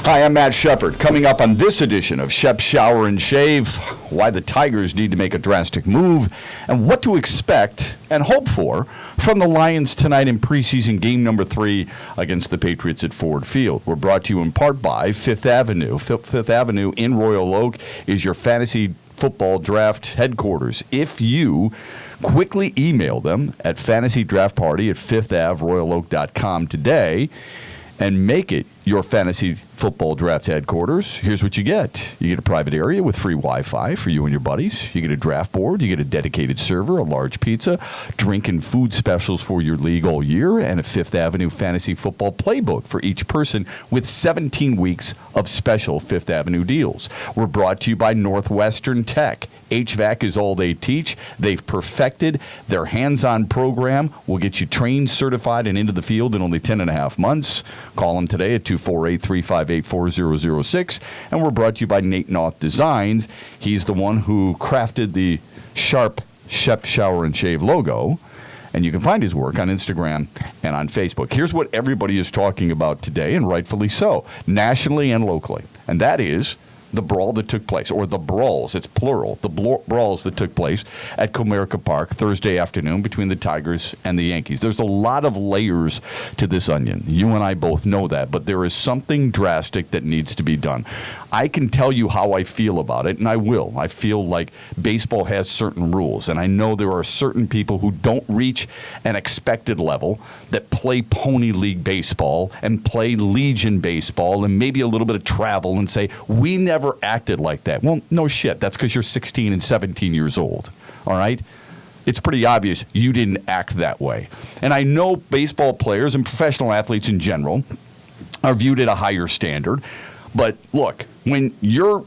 Hi, I'm Matt Shepard. Coming up on this edition of Shep Shower and Shave, why the Tigers need to make a drastic move, and what to expect and hope for from the Lions tonight in preseason game number 3 against the Patriots at Ford Field. We're brought to you in part by Fifth Avenue. Fifth Avenue in Royal Oak is your fantasy football draft headquarters. If you quickly email them at fantasydraftparty@fifthavoyaloak.com today and make it your fantasy football draft headquarters, here's what you get. You get a private area with free Wi-Fi for you and your buddies. You get a draft board. You get a dedicated server, a large pizza, drink and food specials for your league all year, and a Fifth Avenue fantasy football playbook for each person with 17 weeks of special Fifth Avenue deals. We're brought to you by Northwestern Tech. HVAC is all they teach. They've perfected their hands-on program. Will get you trained, certified, and into the field in only 10 and a half months. Call them today at 248-358-4006. And we're brought to you by Nate Knauth Designs. He's the one who crafted the sharp Shep Shower and Shave logo. And you can find his work on Instagram and on Facebook. Here's what everybody is talking about today, and rightfully so, nationally and locally. And that is the brawl that took place, or the brawls, it's plural, the brawls that took place at Comerica Park Thursday afternoon between the Tigers and the Yankees. There's a lot of layers to this onion. You and I both know that, but there is something drastic that needs to be done. I can tell you how I feel about it, and I will. I feel like baseball has certain rules, and I know there are certain people who don't reach an expected level that play Pony League baseball and play Legion baseball and maybe a little bit of travel and say, we never acted like that. Well, no shit. That's because you're 16 and 17 years old, all right? It's pretty obvious you didn't act that way. And I know baseball players and professional athletes in general are viewed at a higher standard. But look, when you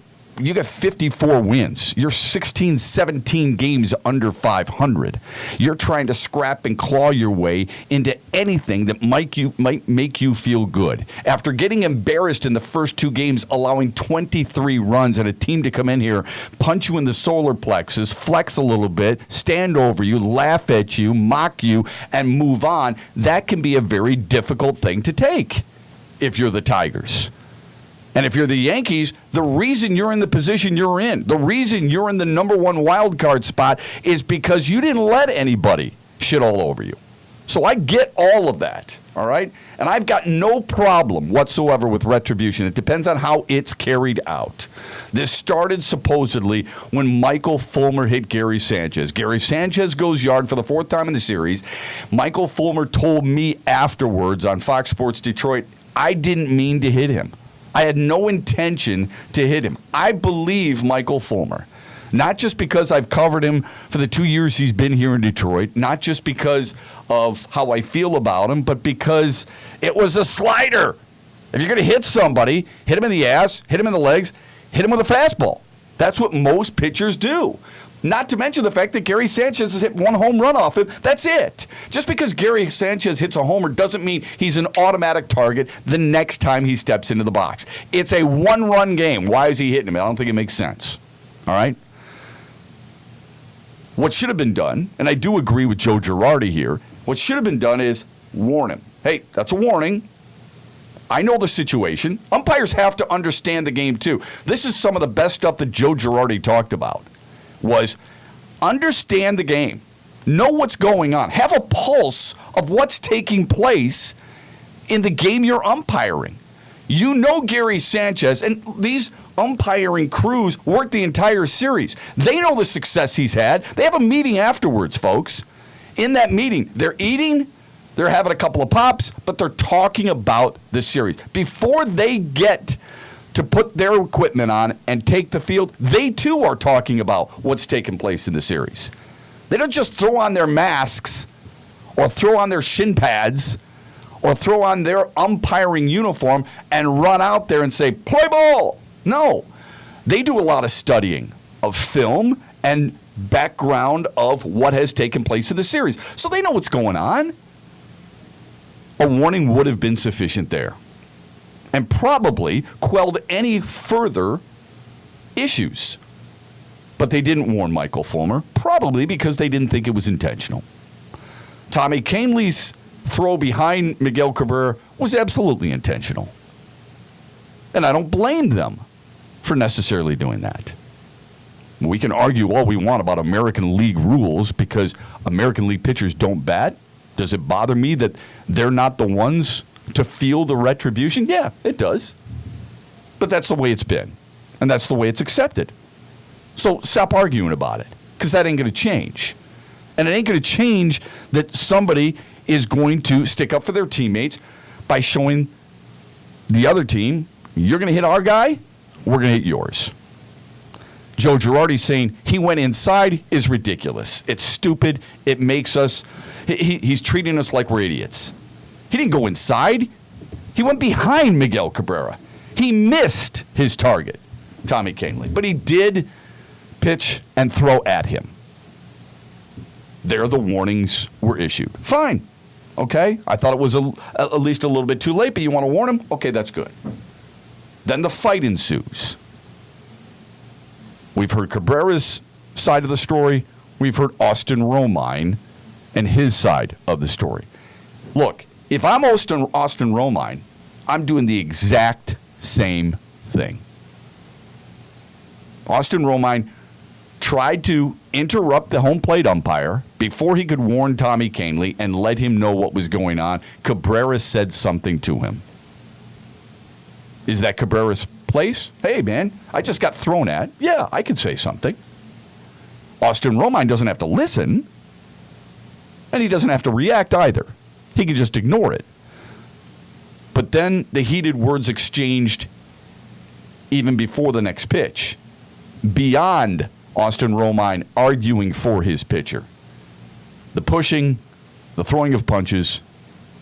got 54 wins, you're 16, 17 games under 500. You're trying to scrap and claw your way into anything that might make you feel good. After getting embarrassed in the first 2 games, allowing 23 runs and a team to come in here, punch you in the solar plexus, flex a little bit, stand over you, laugh at you, mock you, and move on, that can be a very difficult thing to take if you're the Tigers. And if you're the Yankees, the reason you're in the position you're in, the reason you're in the number 1 wild card spot is because you didn't let anybody shit all over you. So I get all of that, all right? And I've got no problem whatsoever with retribution. It depends on how it's carried out. This started supposedly when Michael Fulmer hit Gary Sanchez. Gary Sanchez goes yard for the 4th time in the series. Michael Fulmer told me afterwards on Fox Sports Detroit, I didn't mean to hit him. I had no intention to hit him. I believe Michael Fulmer, not just because I've covered him for the 2 years he's been here in Detroit, not just because of how I feel about him, but because it was a slider. If you're going to hit somebody, hit him in the ass, hit him in the legs, hit him with a fastball. That's what most pitchers do. Not to mention the fact that Gary Sanchez has hit 1 home run off him. That's it. Just because Gary Sanchez hits a homer doesn't mean he's an automatic target the next time he steps into the box. It's a 1-run game. Why is he hitting him? I don't think it makes sense. All right? What should have been done, and I do agree with Joe Girardi here, what should have been done is warn him. Hey, that's a warning. I know the situation. Umpires have to understand the game, too. This is some of the best stuff that Joe Girardi talked about. Was understand the game. Know what's going on. Have a pulse of what's taking place in the game you're umpiring. You know Gary Sanchez, and these umpiring crews work the entire series. They know the success he's had. They have a meeting afterwards, folks. In that meeting, they're eating, they're having a couple of pops, but they're talking about the series. Before they get to put their equipment on and take the field, they too are talking about what's taking place in the series. They don't just throw on their masks or throw on their shin pads or throw on their umpiring uniform and run out there and say, play ball. No. They do a lot of studying of film and background of what has taken place in the series. So they know what's going on. A warning would have been sufficient there, and probably quelled any further issues. But they didn't warn Michael Fulmer, probably because they didn't think it was intentional. Tommy Kahnle's throw behind Miguel Cabrera was absolutely intentional. And I don't blame them for necessarily doing that. We can argue all we want about American League rules because American League pitchers don't bat. Does it bother me that they're not the ones to feel the retribution? Yeah, it does. But that's the way it's been. And that's the way it's accepted. So stop arguing about it because that ain't going to change. And it ain't going to change that somebody is going to stick up for their teammates by showing the other team, you're going to hit our guy, we're going to hit yours. Joe Girardi saying he went inside is ridiculous. It's stupid. It makes us, he's treating us like we're idiots. He didn't go inside. He went behind Miguel Cabrera. He missed his target, Tommy Kahnle. But he did pitch and throw at him. There the warnings were issued. Fine. Okay? I thought it was at least a little bit too late, but you want to warn him? Okay, that's good. Then the fight ensues. We've heard Cabrera's side of the story. We've heard Austin Romine and his side of the story. Look, if I'm Austin Romine, I'm doing the exact same thing. Austin Romine tried to interrupt the home plate umpire before he could warn Tommy Kahnle and let him know what was going on. Cabrera said something to him. Is that Cabrera's place? Hey, man, I just got thrown at. Yeah, I could say something. Austin Romine doesn't have to listen, and he doesn't have to react either. He can just ignore it. But then the heated words exchanged even before the next pitch, beyond Austin Romine arguing for his pitcher. The pushing, the throwing of punches,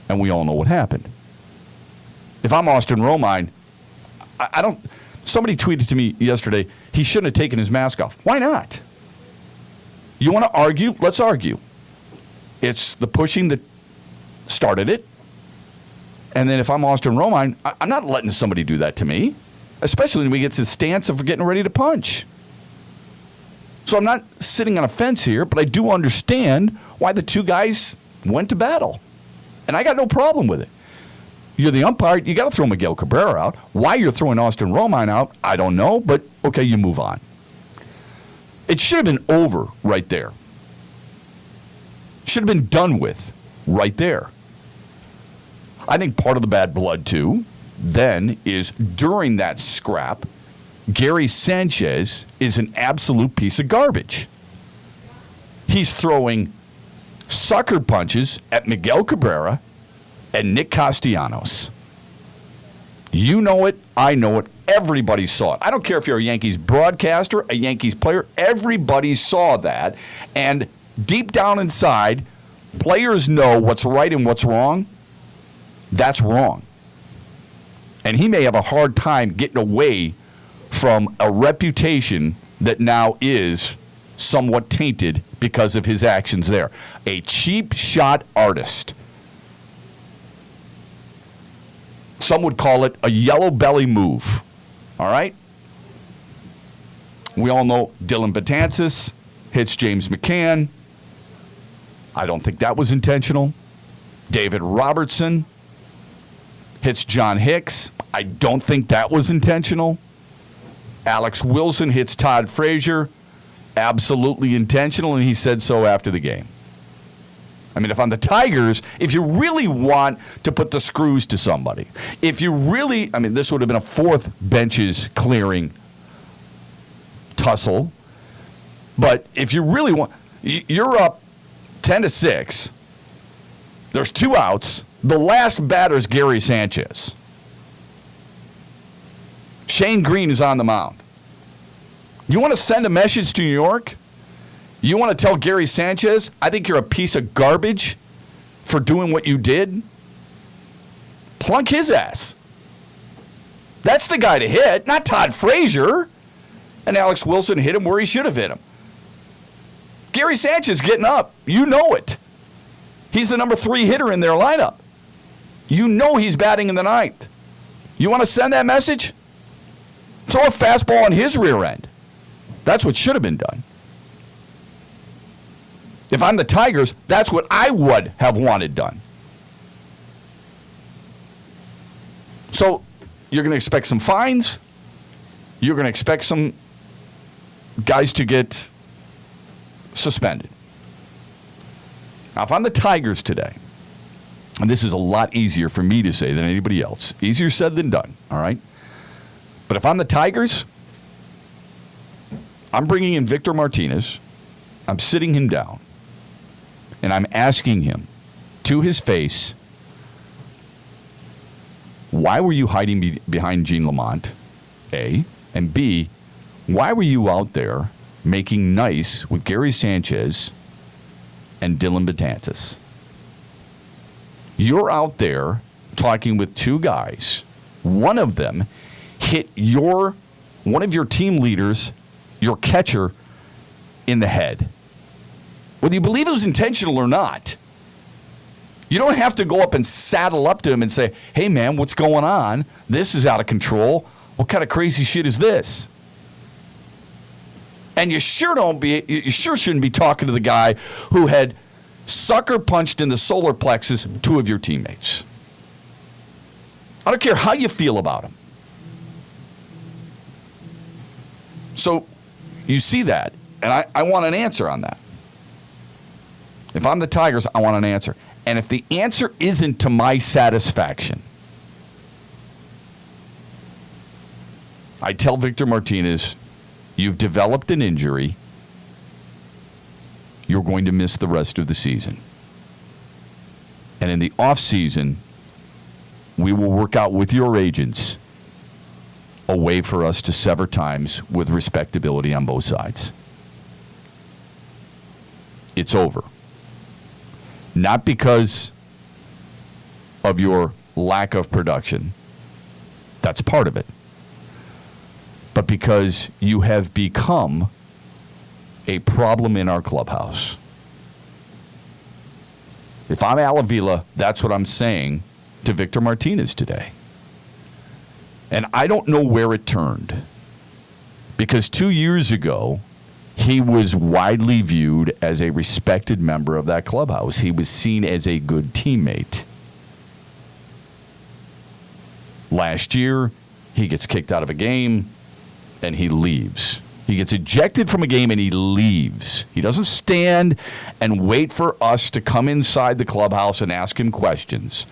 and we all know what happened. If I'm Austin Romine, I don't. Somebody tweeted to me yesterday, he shouldn't have taken his mask off. Why not? You want to argue? Let's argue. It's the pushing that started it. And then if I'm Austin Romine, I'm not letting somebody do that to me, especially when we get to the stance of getting ready to punch. So I'm not sitting on a fence here, but I do understand why the two guys went to battle. And I got no problem with it. You're the umpire. You got to throw Miguel Cabrera out. Why you're throwing Austin Romine out, I don't know, but okay, you move on. It should have been over right there. Should have been done with right there. I think part of the bad blood, too, then is during that scrap, Gary Sanchez is an absolute piece of garbage. He's throwing sucker punches at Miguel Cabrera and Nick Castellanos. You know it. I know it. Everybody saw it. I don't care if you're a Yankees broadcaster, a Yankees player. Everybody saw that. And deep down inside, players know what's right and what's wrong. That's wrong. And he may have a hard time getting away from a reputation that now is somewhat tainted because of his actions there. A cheap shot artist. Some would call it a yellow belly move. All right? We all know Dylan Betances hits James McCann. I don't think that was intentional. David Robertson hits John Hicks. I don't think that was intentional. Alex Wilson hits Todd Frazier. Absolutely intentional, and he said so after the game. I mean, if I'm the Tigers, if you really want to put the screws to somebody, if you really, I mean, this would have been a fourth benches clearing tussle, but if you really want, you're up 10-6. There's 2 outs. The last batter is Gary Sanchez. Shane Green is on the mound. You want to send a message to New York? You want to tell Gary Sanchez, I think you're a piece of garbage for doing what you did? Plunk his ass. That's the guy to hit, not Todd Frazier. And Alex Wilson hit him where he should have hit him. Gary Sanchez getting up. You know it. He's the number 3 hitter in their lineup. You know he's batting in the 9th. You want to send that message? Throw a fastball on his rear end. That's what should have been done. If I'm the Tigers, that's what I would have wanted done. So you're going to expect some fines. You're going to expect some guys to get suspended. Now, if I'm the Tigers today, and this is a lot easier for me to say than anybody else, easier said than done, all right? But if I'm the Tigers, I'm bringing in Victor Martinez, I'm sitting him down, and I'm asking him to his face, why were you hiding behind Gene Lamont, A, and B, why were you out there making nice with Gary Sanchez and Dylan Betances? You're out there talking with two guys. One of them hit one of your team leaders, your catcher, in the head. Whether you believe it was intentional or not, you don't have to go up and saddle up to him and say, hey, man, what's going on? This is out of control. What kind of crazy shit is this? And you sure shouldn't be talking to the guy who had sucker punched in the solar plexus two of your teammates. I don't care how you feel about him. So you see that, and I want an answer on that. If I'm the Tigers, I want an answer. And if the answer isn't to my satisfaction, I tell Victor Martinez, you've developed an injury. You're going to miss the rest of the season. And in the offseason, we will work out with your agents a way for us to sever times with respectability on both sides. It's over. Not because of your lack of production. That's part of it. But because you have become a problem in our clubhouse. If I'm Al Avila, that's what I'm saying to Victor Martinez today. And I don't know where it turned. Because 2 years ago, he was widely viewed as a respected member of that clubhouse. He was seen as a good teammate. Last year, he gets kicked out of a game, and he leaves. He gets ejected from a game, and he leaves. He doesn't stand and wait for us to come inside the clubhouse and ask him questions.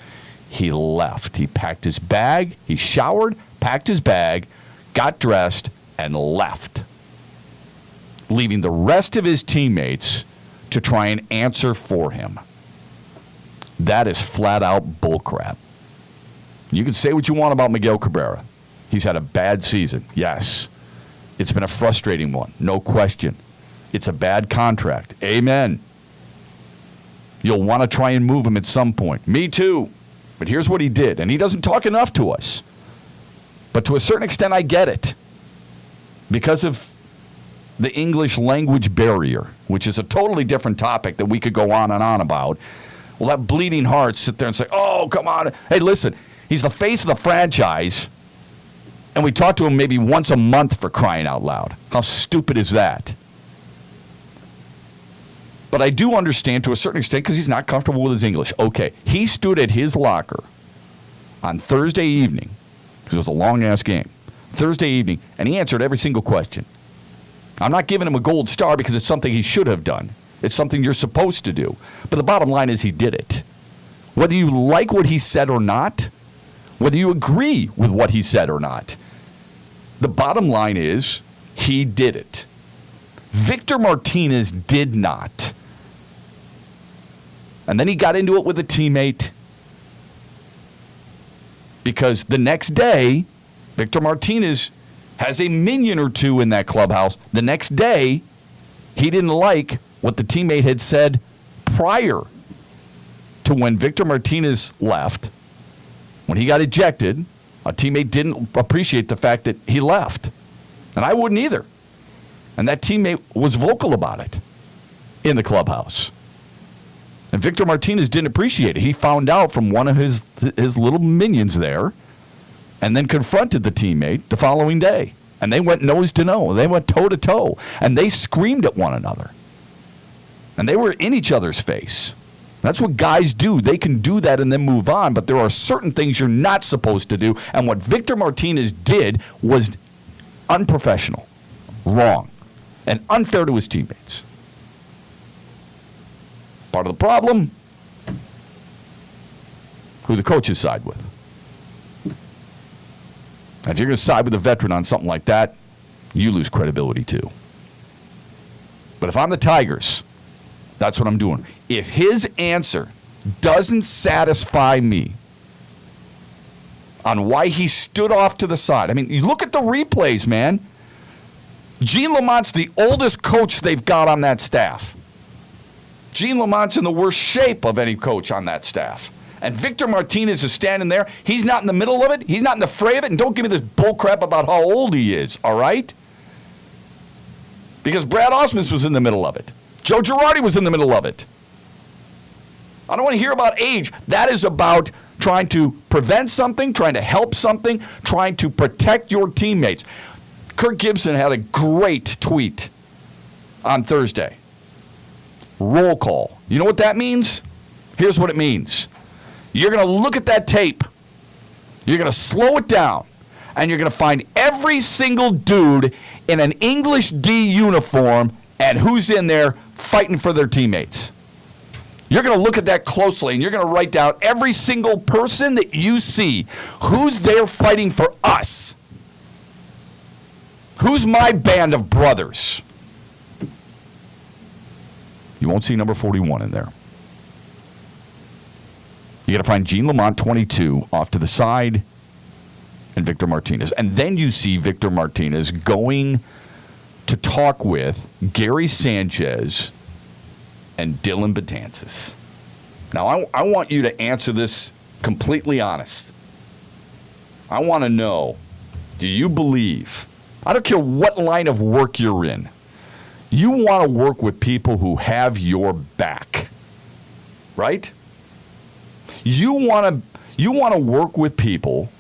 He left. He packed his bag. He showered, packed his bag, got dressed, and left, leaving the rest of his teammates to try and answer for him. That is flat-out bullcrap. You can say what you want about Miguel Cabrera. He's had a bad season, yes. It's been a frustrating one, no question. It's a bad contract. Amen. You'll want to try and move him at some point. Me too. But here's what he did, and he doesn't talk enough to us. But to a certain extent, I get it. Because of the English language barrier, which is a totally different topic that we could go on and on about. We'll have bleeding hearts sit there and say, oh, come on. Hey, listen, he's the face of the franchise, and we talk to him maybe once a month, for crying out loud. How stupid is that? But I do understand to a certain extent because he's not comfortable with his English. Okay, he stood at his locker on Thursday evening, because it was a long-ass game, Thursday evening, and he answered every single question. I'm not giving him a gold star because it's something he should have done. It's something you're supposed to do. But the bottom line is he did it. Whether you like what he said or not, whether you agree with what he said or not, the bottom line is he did it. Victor Martinez did not. And then he got into it with a teammate because the next day, Victor Martinez has a minion or two in that clubhouse. The next day, he didn't like what the teammate had said prior to when Victor Martinez left. When he got ejected, a teammate didn't appreciate the fact that he left. And I wouldn't either. And that teammate was vocal about it in the clubhouse. And Victor Martinez didn't appreciate it. He found out from one of his little minions there and then confronted the teammate the following day. And they went nose to nose. They went toe to toe. And they screamed at one another. And they were in each other's face. That's what guys do. They can do that and then move on, but there are certain things you're not supposed to do, and what Victor Martinez did was unprofessional, wrong, and unfair to his teammates. Part of the problem, who the coaches side with. And if you're going to side with a veteran on something like that, you lose credibility too. But if I'm the Tigers, that's what I'm doing. If his answer doesn't satisfy me on why he stood off to the side, I mean, you look at the replays, man. Gene Lamont's the oldest coach they've got on that staff. Gene Lamont's in the worst shape of any coach on that staff. And Victor Martinez is standing there. He's not in the middle of it. He's not in the fray of it. And don't give me this bull crap about how old he is, all right? Because Brad Ausmus was in the middle of it. Joe Girardi was in the middle of it. I don't want to hear about age. That is about trying to prevent something, trying to help something, trying to protect your teammates. Kirk Gibson had a great tweet on Thursday. Roll call. You know what that means? Here's what it means. You're going to look at that tape. You're going to slow it down. And you're going to find every single dude in an English D uniform and who's in there fighting for their teammates. You're going to look at that closely, and you're going to write down every single person that you see. Who's there fighting for us? Who's my band of brothers? You won't see number 41 in there. You got to find Gene Lamont, 22, off to the side, and Victor Martinez. And then you see Victor Martinez going to talk with Gary Sanchez and Dylan Betances. Now, I want you to answer this completely honest. I want to know, do you believe, I don't care what line of work you're in, you want to work with people who have your back, right? You want to work with people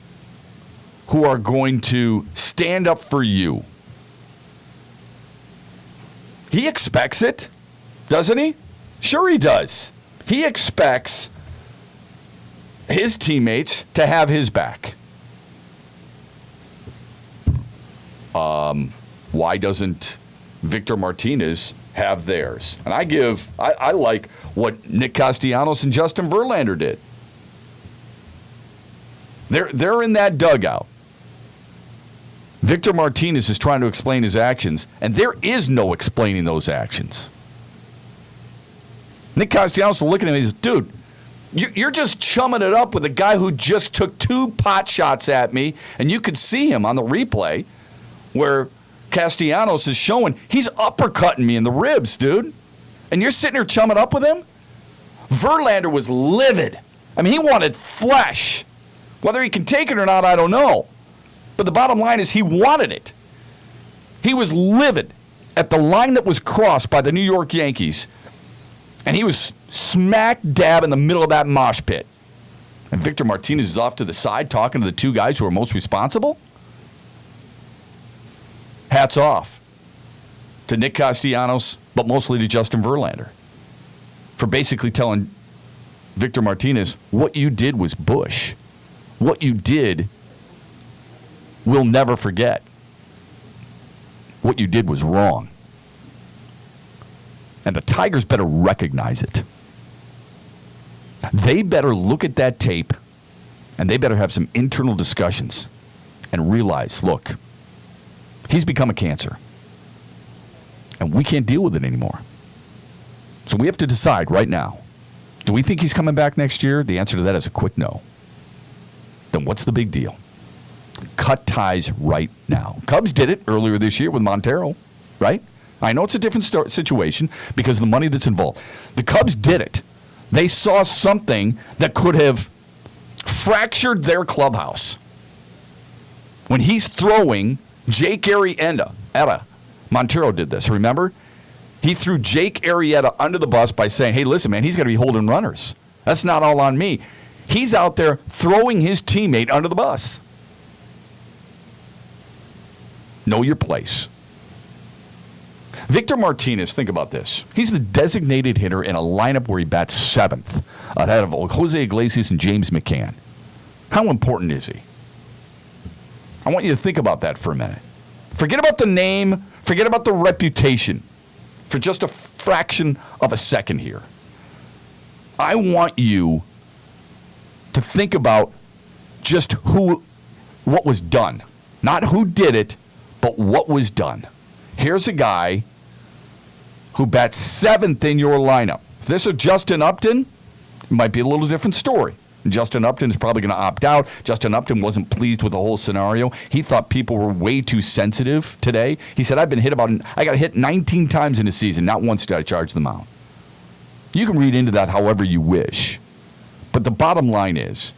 who are going to stand up for you. He expects it, doesn't he? Sure he does. He expects his teammates to have his back. Why doesn't Victor Martinez have theirs? And I like what Nick Castellanos and Justin Verlander did. They're in that dugout. Victor Martinez is trying to explain his actions, and there is no explaining those actions. Nick Castellanos is looking at him and says, dude, you're just chumming it up with a guy who just took 2 pot shots at me, and you could see him on the replay where Castellanos is showing he's uppercutting me in the ribs, dude. And you're sitting here chumming up with him? Verlander was livid. I mean, he wanted flesh. Whether he can take it or not, I don't know. But the bottom line is he wanted it. He was livid at the line that was crossed by the New York Yankees. And he was smack dab in the middle of that mosh pit. And Victor Martinez is off to the side talking to the 2 guys who are most responsible. Hats off to Nick Castellanos, but mostly to Justin Verlander, for basically telling Victor Martinez, what you did was Bush. What you did, we'll never forget. What you did was wrong. And the Tigers better recognize it. They better look at that tape, and they better have some internal discussions and realize, look, he's become a cancer. And we can't deal with it anymore. So we have to decide right now, do we think he's coming back next year? The answer to that is a quick no. Then what's the big deal? Cut ties right now. Cubs did it earlier this year with Montero, right? I know it's a different situation because of the money that's involved. The Cubs did it. They saw something that could have fractured their clubhouse. When he's throwing Jake Arrieta, Montero did this, remember? He threw Jake Arrieta under the bus by saying, hey, listen, man, he's got to be holding runners. That's not all on me. He's out there throwing his teammate under the bus. Know your place. Victor Martinez, think about this. He's the designated hitter in a lineup where he bats 7th ahead of Jose Iglesias and James McCann. How important is he? I want you to think about that for a minute. Forget about the name. Forget about the reputation for just a fraction of a second here. I want you to think about just what was done. Not who did it, but what was done. Here's a guy who bats 7th in your lineup. If this is Justin Upton, it might be a little different story. Justin Upton is probably going to opt out. Justin Upton wasn't pleased with the whole scenario. He thought people were way too sensitive today. He said, I got hit 19 times in a season. Not once did I charge the mound. You can read into that however you wish. But the bottom line is,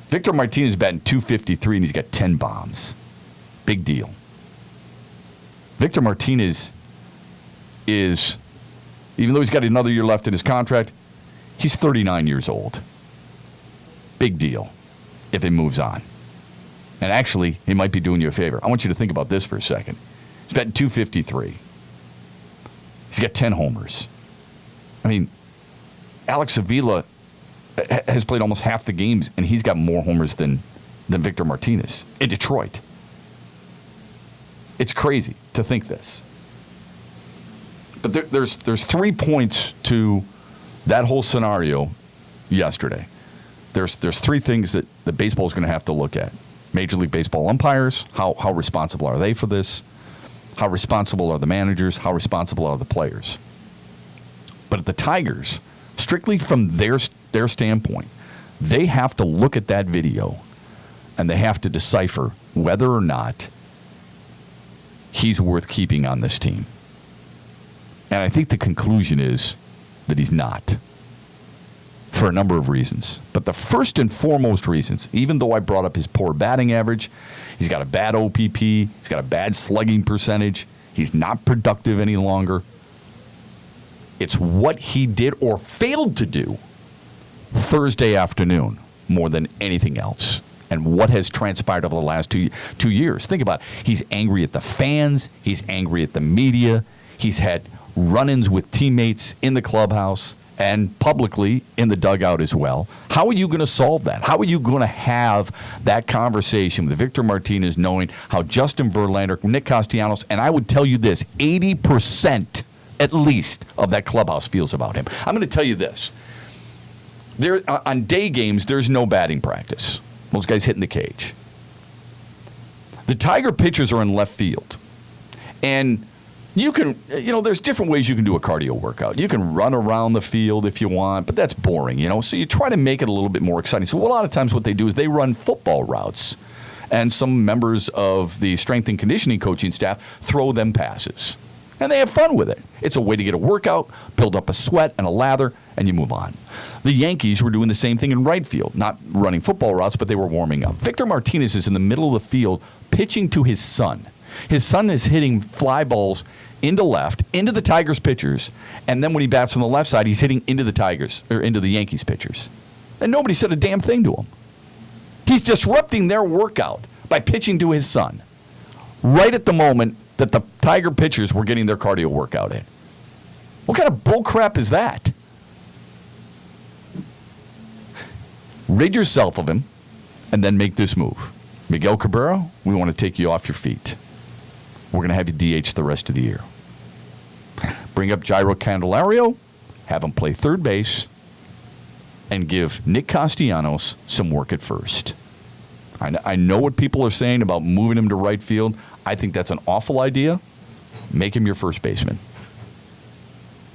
Victor Martinez is batting .253 and he's got 10 bombs. Big deal. Victor Martinez is, even though he's got another year left in his contract, he's 39 years old. Big deal if he moves on. And actually, he might be doing you a favor. I want you to think about this for a second. He's batting .253. He's got 10 homers. I mean, Alex Avila has played almost half the games, and he's got more homers than Victor Martinez in Detroit. It's crazy to think this. But there's 3 points to that whole scenario yesterday. There's 3 things that the baseball is going to have to look at. Major League Baseball umpires, how responsible are they for this? How responsible are the managers? How responsible are the players? But at the Tigers, strictly from their standpoint, they have to look at that video and they have to decipher whether or not he's worth keeping on this team. And I think the conclusion is that he's not, for a number of reasons. But the first and foremost reasons, even though I brought up his poor batting average, he's got a bad OPP, he's got a bad slugging percentage, he's not productive any longer. It's what he did or failed to do Thursday afternoon more than anything else. And what has transpired over the last two years. Think about it. He's angry at the fans. He's angry at the media. He's had run-ins with teammates in the clubhouse and publicly in the dugout as well. How are you going to solve that? How are you going to have that conversation with Victor Martinez knowing how Justin Verlander, Nick Castellanos, and I would tell you this, 80% at least of that clubhouse feels about him. I'm going to tell you this. On day games, there's no batting practice. Those guys hitting the cage. The Tiger pitchers are in left field. And you can, there's different ways you can do a cardio workout. You can run around the field if you want, but that's boring, So you try to make it a little bit more exciting. So a lot of times what they do is they run football routes. And some members of the strength and conditioning coaching staff throw them passes. And they have fun with it. It's a way to get a workout, build up a sweat and a lather, and you move on. The Yankees were doing the same thing in right field, not running football routes, but they were warming up. Victor Martinez is in the middle of the field pitching to his son. His son is hitting fly balls into left, into the Tigers pitchers, and then when he bats on the left side, he's hitting into the Yankees pitchers. And nobody said a damn thing to him. He's disrupting their workout by pitching to his son right at the moment that the Tiger pitchers were getting their cardio workout in. What kind of bullcrap is that? Rid yourself of him and then make this move. Miguel Cabrera, we want to take you off your feet. We're going to have you DH the rest of the year. Bring up Jairo Candelario, have him play third base, and give Nick Castellanos some work at first. I know what people are saying about moving him to right field. I think that's an awful idea. Make him your first baseman.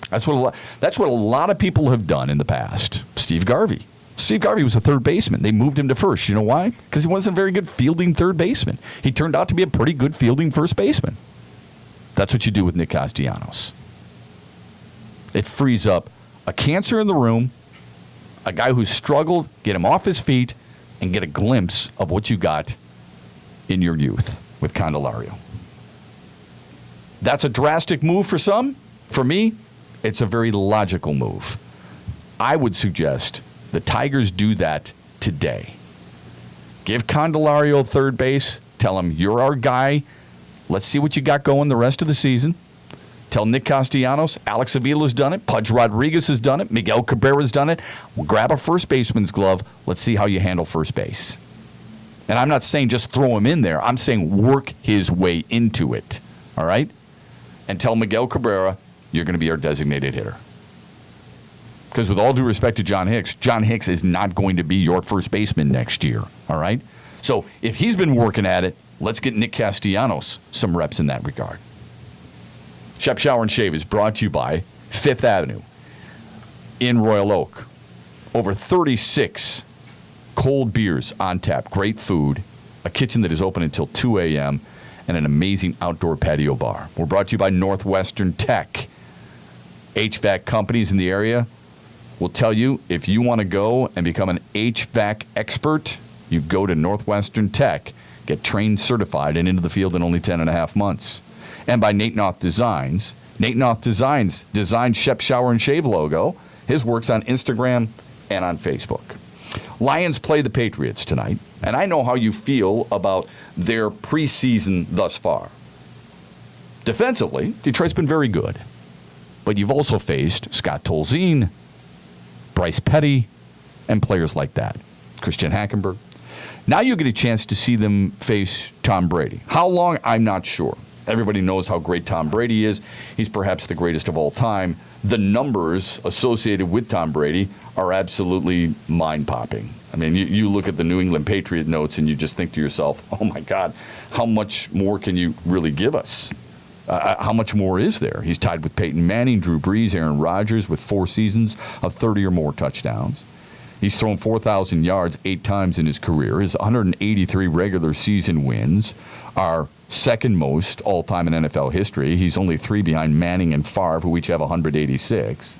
That's what a lot of people have done in the past. Steve Garvey. Steve Garvey was a third baseman. They moved him to first. You know why? Because he wasn't a very good fielding third baseman. He turned out to be a pretty good fielding first baseman. That's what you do with Nick Castellanos. It frees up a cancer in the room, a guy who's struggled, get him off his feet, and get a glimpse of what you got in your youth with Candelario. That's a drastic move for some. For me, it's a very logical move. I would suggest the Tigers do that today. Give Candelario third base. Tell him, you're our guy. Let's see what you got going the rest of the season. Tell Nick Castellanos, Alex Avila's done it, Pudge Rodriguez has done it, Miguel Cabrera's done it. Well, grab a first baseman's glove. Let's see how you handle first base. And I'm not saying just throw him in there. I'm saying work his way into it. All right? And tell Miguel Cabrera, you're going to be our designated hitter. Because with all due respect to John Hicks is not going to be your first baseman next year. All right? So if he's been working at it, let's get Nick Castellanos some reps in that regard. Shep Shower and Shave is brought to you by Fifth Avenue in Royal Oak. Over 36 cold beers on tap, great food, a kitchen that is open until 2 a.m., and an amazing outdoor patio bar. We're brought to you by Northwestern Tech. HVAC companies in the area will tell you if you want to go and become an HVAC expert, you go to Northwestern Tech, get trained, certified, and into the field in only 10 and a half months. And by Nate Noth Designs. Nate Noth Designs designed Shep Shower and Shave logo. His work's on Instagram and on Facebook. Lions play the Patriots tonight, and I know how you feel about their preseason thus far. Defensively, Detroit's been very good. But you've also faced Scott Tolzien, Bryce Petty, and players like that. Christian Hackenberg. Now you get a chance to see them face Tom Brady. How long? I'm not sure. Everybody knows how great Tom Brady is. He's perhaps the greatest of all time. The numbers associated with Tom Brady are absolutely mind-popping. I mean, you look at the New England Patriot notes and you just think to yourself, oh my God, how much more can you really give us? How much more is there? He's tied with Peyton Manning, Drew Brees, Aaron Rodgers with 4 seasons of 30 or more touchdowns. He's thrown 4,000 yards 8 times in his career. His 183 regular season wins are second most all-time in NFL history. He's only 3 behind Manning and Favre, who each have 186.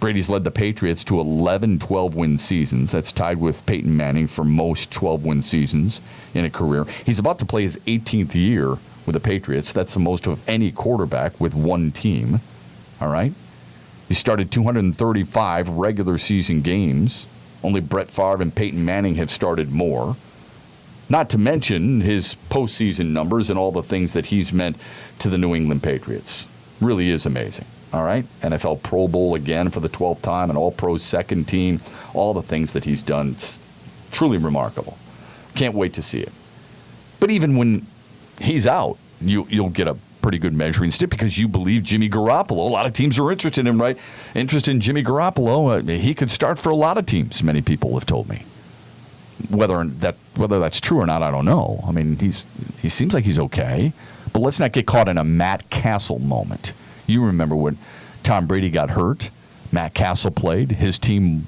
Brady's led the Patriots to 11 12-win seasons. That's tied with Peyton Manning for most 12-win seasons in a career. He's about to play his 18th year with the Patriots. That's the most of any quarterback with one team. All right? He started 235 regular season games. Only Brett Favre and Peyton Manning have started more. Not to mention his postseason numbers and all the things that he's meant to the New England Patriots. Really is amazing. All right? NFL Pro Bowl again for the 12th time, an All-Pro second team, all the things that he's done. It's truly remarkable. Can't wait to see it. But even when he's out, you'll get a pretty good measuring stick because you believe Jimmy Garoppolo. A lot of teams are interested in him, right? Interested in Jimmy Garoppolo. He could start for a lot of teams, many people have told me. Whether that's true or not, I don't know. I mean, he seems like he's okay. But let's not get caught in a Matt Castle moment. You remember when Tom Brady got hurt, Matt Castle played. His team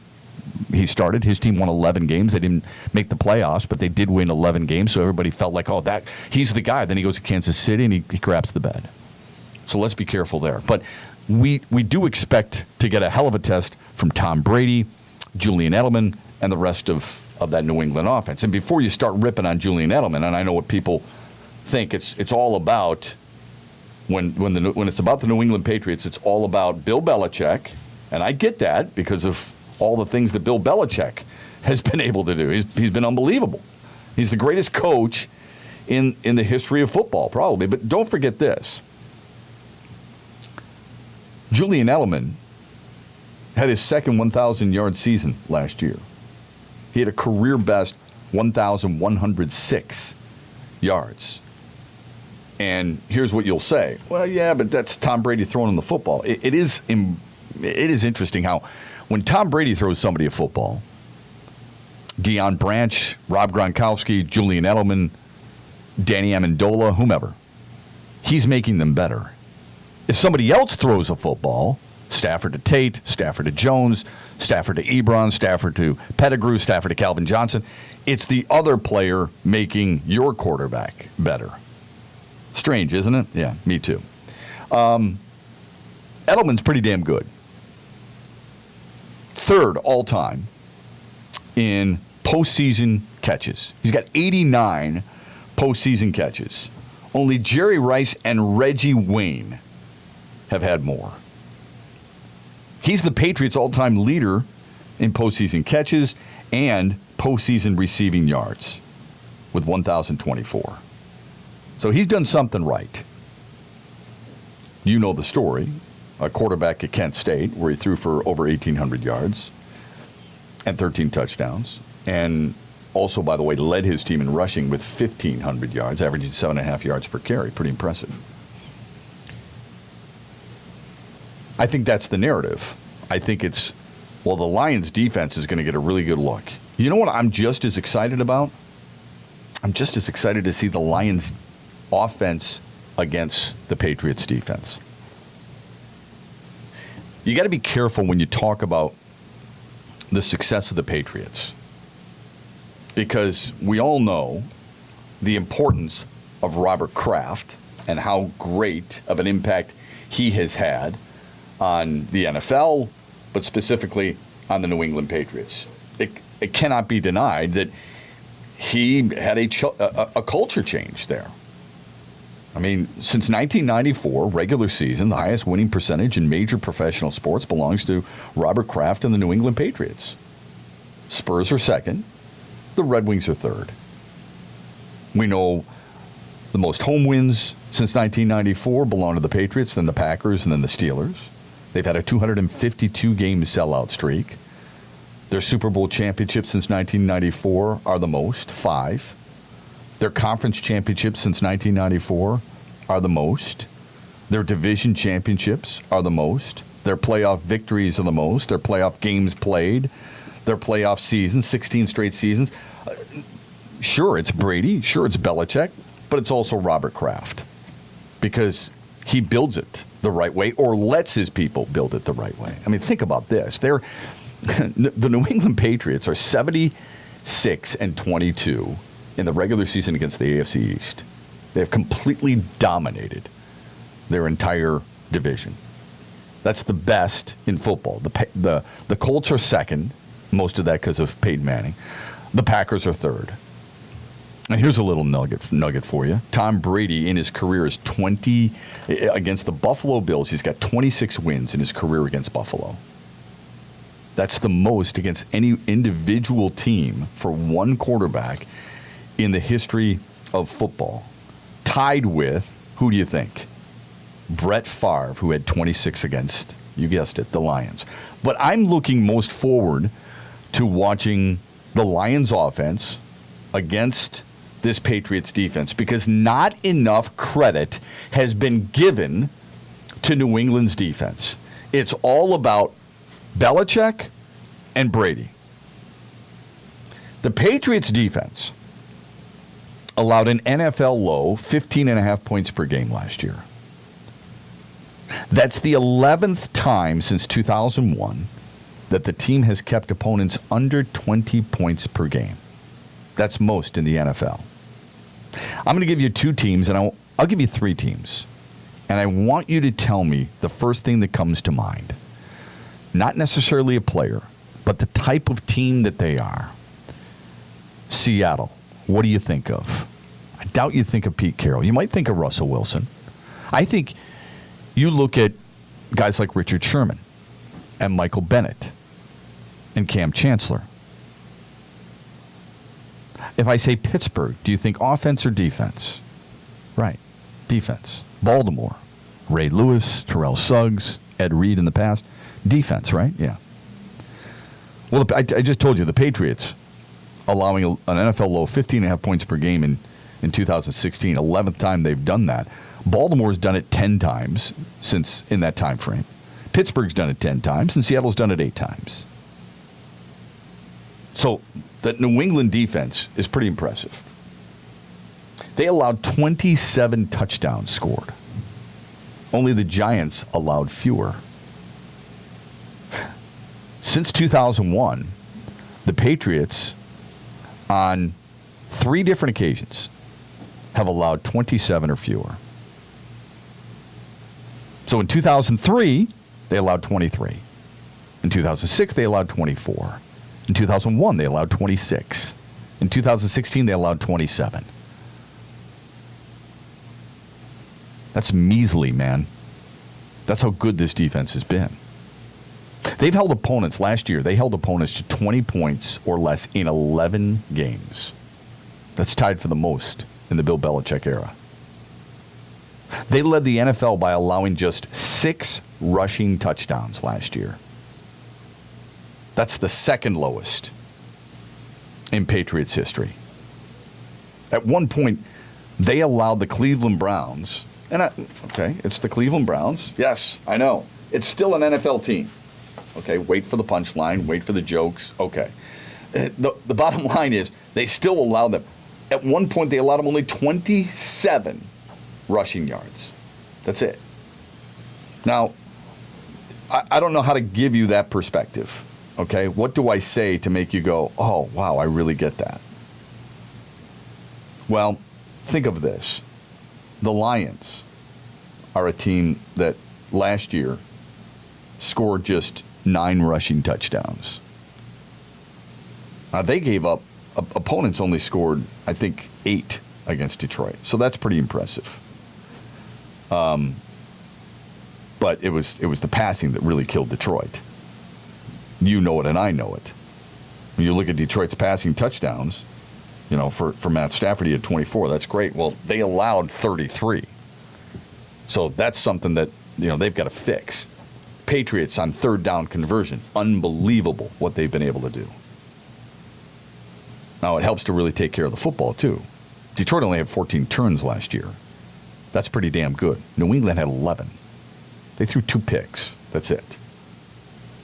won 11 games. They didn't make the playoffs, but they did win 11 games, so everybody felt like, oh, he's the guy. Then he goes to Kansas City, and he grabs the bed. So let's be careful there. But we do expect to get a hell of a test from Tom Brady, Julian Edelman, and the rest of that New England offense. And before you start ripping on Julian Edelman, and I know what people think, it's all about, when it's about the New England Patriots, it's all about Bill Belichick, and I get that because of all the things that Bill Belichick has been able to do. He's been unbelievable. He's the greatest coach in the history of football, probably. But don't forget this. Julian Edelman had his second 1,000-yard season last year. He had a career-best 1,106 yards. And here's what you'll say. Well, yeah, but that's Tom Brady throwing him the football. It is interesting how when Tom Brady throws somebody a football, Deion Branch, Rob Gronkowski, Julian Edelman, Danny Amendola, whomever, he's making them better. If somebody else throws a football, Stafford to Tate, Stafford to Jones, Stafford to Ebron, Stafford to Pettigrew, Stafford to Calvin Johnson, it's the other player making your quarterback better. Strange, isn't it? Yeah, me too. Edelman's pretty damn good. Third all-time in postseason catches. He's got 89 postseason catches. Only Jerry Rice and Reggie Wayne have had more. He's the Patriots' all-time leader in postseason catches and postseason receiving yards with 1,024. So he's done something right. You know the story. A quarterback at Kent State where he threw for over 1,800 yards and 13 touchdowns. And also, by the way, led his team in rushing with 1,500 yards, averaging 7.5 yards per carry. Pretty impressive. I think that's the narrative. I think it's, well, the Lions' defense is going to get a really good look. You know what I'm just as excited about? I'm just as excited to see the Lions' offense against the Patriots' defense. You got to be careful when you talk about the success of the Patriots, because we all know the importance of Robert Kraft and how great of an impact he has had on the NFL, but specifically on the New England Patriots. It cannot be denied that he had a culture change there. I mean, since 1994, regular season, the highest winning percentage in major professional sports belongs to Robert Kraft and the New England Patriots. Spurs are second. The Red Wings are third. We know the most home wins since 1994 belong to the Patriots, then the Packers, and then the Steelers. They've had a 252-game sellout streak. Their Super Bowl championships since 1994 are the most, 5. Their conference championships since 1994 are the most. Their division championships are the most. Their playoff victories are the most. Their playoff games played. Their playoff seasons, 16 straight seasons. Sure, it's Brady. Sure, it's Belichick. But it's also Robert Kraft, because he builds it the right way, or lets his people build it the right way. I mean, think about this. The New England Patriots are 76-22 in the regular season against the AFC East. They have completely dominated their entire division. That's the best in football. The Colts are second, most of that because of Peyton Manning. The Packers are third. And here's a little nugget for you. Tom Brady in his career is 20 against the Buffalo Bills. He's got 26 wins in his career against Buffalo. That's the most against any individual team for one quarterback in the history of football. Tied with, who do you think? Brett Favre, who had 26 against, you guessed it, the Lions. But I'm looking most forward to watching the Lions offense against this Patriots defense, because not enough credit has been given to New England's defense. It's all about Belichick and Brady. The Patriots defense allowed an NFL low 15.5 points per game last year. That's the 11th time since 2001 that the team has kept opponents under 20 points per game. That's most in the NFL. I'm going to give you 2 teams, and I'll give you 3 teams. And I want you to tell me the first thing that comes to mind. Not necessarily a player, but the type of team that they are. Seattle, what do you think of? I doubt you think of Pete Carroll. You might think of Russell Wilson. I think you look at guys like Richard Sherman and Michael Bennett and Cam Chancellor. If I say Pittsburgh, do you think offense or defense? Right, defense. Baltimore, Ray Lewis, Terrell Suggs, Ed Reed in the past. Defense, right? Yeah. Well, I just told you, the Patriots allowing an NFL low 15.5 points per game in 2016, 11th time they've done that. Baltimore's done it 10 times since in that time frame. Pittsburgh's done it 10 times, and Seattle's done it 8 times. So that New England defense is pretty impressive. They allowed 27 touchdowns scored. Only the Giants allowed fewer. Since 2001, the Patriots, on 3 different occasions, have allowed 27 or fewer. So in 2003, they allowed 23. In 2006, they allowed 24. In 2001, they allowed 26. In 2016, they allowed 27. That's measly, man. That's how good this defense has been. They've held opponents last year. They held opponents to 20 points or less in 11 games. That's tied for the most in the Bill Belichick era. They led the NFL by allowing just 6 rushing touchdowns last year. That's the second lowest in Patriots history. At one point, they allowed the Cleveland Browns, it's the Cleveland Browns. Yes, I know. It's still an NFL team. Okay, wait for the punchline, wait for the jokes. Okay. The bottom line is they still allow them. At one point, they allowed them only 27 rushing yards. That's it. Now, I don't know how to give you that perspective. Okay, what do I say to make you go, oh, wow, I really get that? Well, think of this. The Lions are a team that last year scored just 9 rushing touchdowns. They gave up, opponents only scored, I think, 8 against Detroit. So that's pretty impressive. But it was the passing that really killed Detroit. You know it and I know it. When you look at Detroit's passing touchdowns, for Matt Stafford, he had 24. That's great. Well, they allowed 33. So that's something that, they've got to fix. Patriots on third down conversion. Unbelievable what they've been able to do. Now, it helps to really take care of the football, too. Detroit only had 14 turns last year. That's pretty damn good. New England had 11. They threw 2 picks. That's it.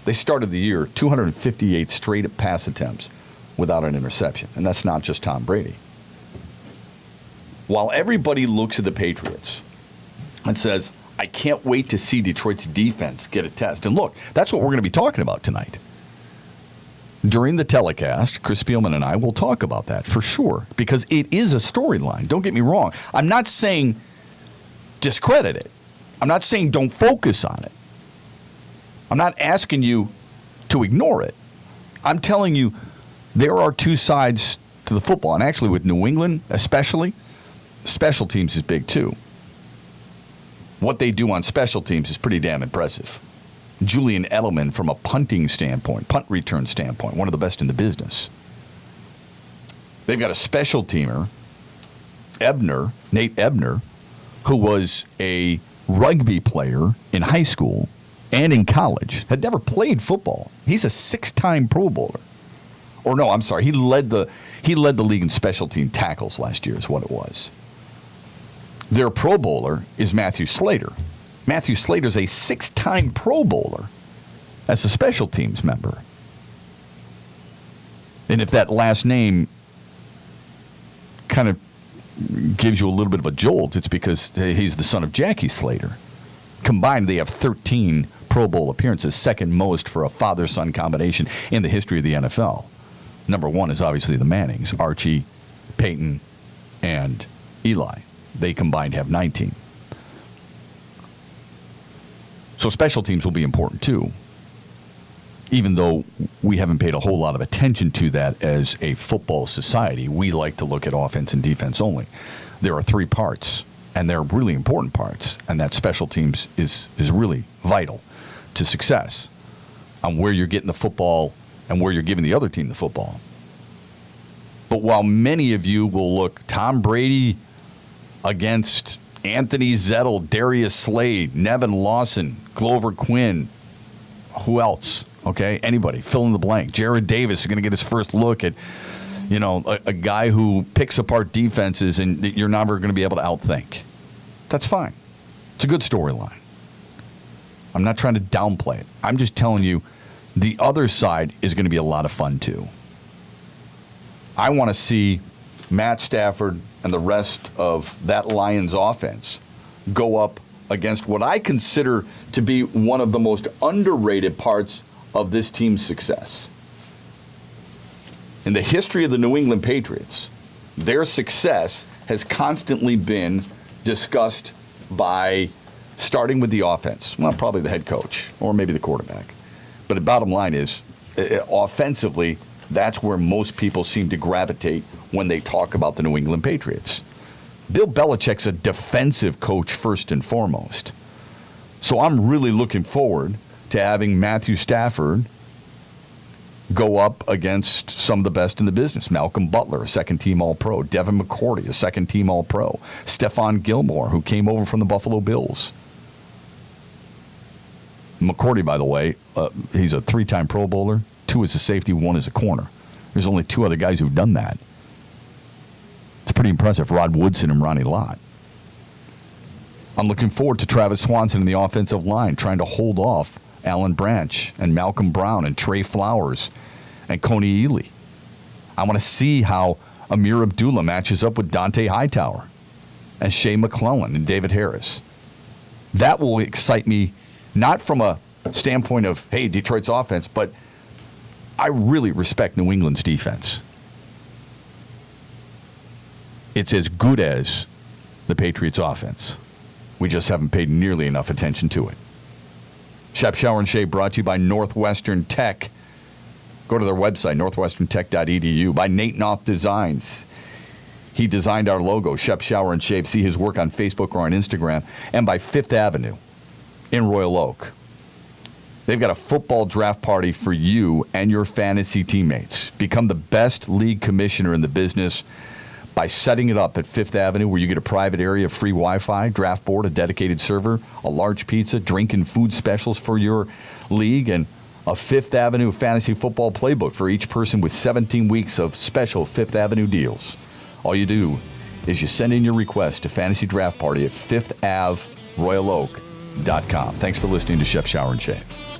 They started the year 258 straight pass attempts without an interception. And that's not just Tom Brady. While everybody looks at the Patriots and says, I can't wait to see Detroit's defense get a test. And look, that's what we're going to be talking about tonight. During the telecast, Chris Spielman and I will talk about that for sure, because it is a storyline. Don't get me wrong. I'm not saying discredit it. I'm not saying don't focus on it. I'm not asking you to ignore it. I'm telling you there are 2 sides to the football. And actually with New England especially, special teams is big too. What they do on special teams is pretty damn impressive. Julian Edelman, from a punting standpoint, punt return standpoint, one of the best in the business. They've got a special teamer, Nate Ebner, who was a rugby player in high school and in college, had never played football. He's a 6-time Pro Bowler. Or no, I'm sorry, he led the league in special team tackles last year is what it was. Their Pro Bowler is Matthew Slater. Matthew Slater's a 6-time Pro Bowler as a special teams member. And if that last name kind of gives you a little bit of a jolt, it's because he's the son of Jackie Slater. Combined, they have 13 Pro Bowl appearances, second most for a father-son combination in the history of the NFL. Number 1 is obviously the Mannings, Archie, Peyton, and Eli. They combined have 19. So special teams will be important too, even though we haven't paid a whole lot of attention to that as a football society. We like to look at offense and defense only. There are 3 parts, and they're really important parts, and that special teams is really vital to success on where you're getting the football and where you're giving the other team the football. But while many of you will look Tom Brady against Anthony Zettel, Darius Slade, Nevin Lawson, Glover Quinn, who else? Okay, anybody, fill in the blank. Jared Davis is going to get his first look at, a guy who picks apart defenses and you're never going to be able to outthink. That's fine. It's a good storyline. I'm not trying to downplay it. I'm just telling you the other side is going to be a lot of fun too. I want to see Matt Stafford and the rest of that Lions offense go up against what I consider to be one of the most underrated parts of this team's success. In the history of the New England Patriots, their success has constantly been discussed by starting with the offense. Well, probably the head coach or maybe the quarterback. But the bottom line is, offensively, that's where most people seem to gravitate when they talk about the New England Patriots. Bill Belichick's a defensive coach first and foremost. So I'm really looking forward to having Matthew Stafford go up against some of the best in the business. Malcolm Butler, a second-team All-Pro. Devin McCourty, a second-team All-Pro. Stephon Gilmore, who came over from the Buffalo Bills. McCourty, by the way, he's a 3-time Pro Bowler. 2 as a safety, 1 as a corner. There's only 2 other guys who've done that. It's pretty impressive. Rod Woodson and Ronnie Lott. I'm looking forward to Travis Swanson in the offensive line, trying to hold off Alan Branch and Malcolm Brown and Trey Flowers and Coney Ely. I want to see how Amir Abdullah matches up with Dante Hightower and Shea McClellan and David Harris. That will excite me, not from a standpoint of, hey, Detroit's offense, but I really respect New England's defense. It's as good as the Patriots' offense. We just haven't paid nearly enough attention to it. Shep, Shower, and Shave brought to you by Northwestern Tech. Go to their website, northwesterntech.edu. By Nate Knopf Designs. He designed our logo, Shep, Shower, and Shave. See his work on Facebook or on Instagram. And by Fifth Avenue in Royal Oak. They've got a football draft party for you and your fantasy teammates. Become the best league commissioner in the business by setting it up at Fifth Avenue, where you get a private area, free Wi-Fi, draft board, a dedicated server, a large pizza, drink and food specials for your league, and a Fifth Avenue fantasy football playbook for each person with 17 weeks of special Fifth Avenue deals. All you do is you send in your request to Fantasy Draft Party at 5thAvRoyalOak.com. Thanks for listening to Shep, Shower, and Shave.